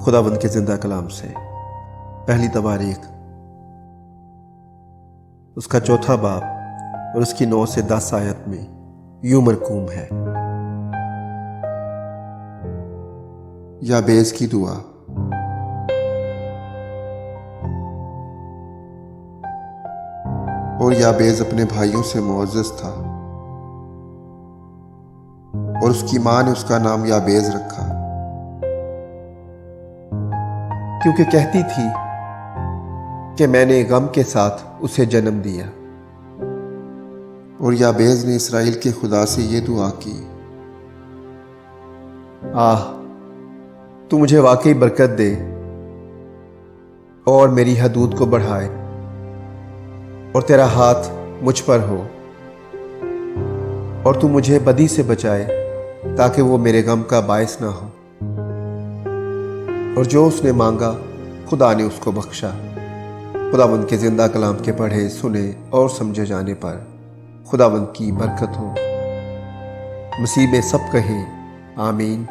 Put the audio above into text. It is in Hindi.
खुदावंद के जिंदा कलाम से पहली तवारीख उसका चौथा बाब और उसकी 9 से 10 आयत में यूं मरकूम है। याबेज की दुआ। और याबेज अपने भाइयों से मुअज़्ज़ज़ था और उसकी मां ने उसका नाम याबेज रखा, क्योंकि कहती थी कि मैंने गम के साथ उसे जन्म दिया। और याबेज ने इसराइल के खुदा से ये दुआ की, आह, तू मुझे वाकई बरकत दे और मेरी हदूद को बढ़ाए और तेरा हाथ मुझ पर हो और तू मुझे बदी से बचाए ताकि वो मेरे गम का बायस ना हो। और जो उसने मांगा खुदा ने उसको बख्शा। खुदावंद के जिंदा कलाम के पढ़े सुने और समझे जाने पर खुदावंद की बरकत हो। मसीह में सब कहें आमीन।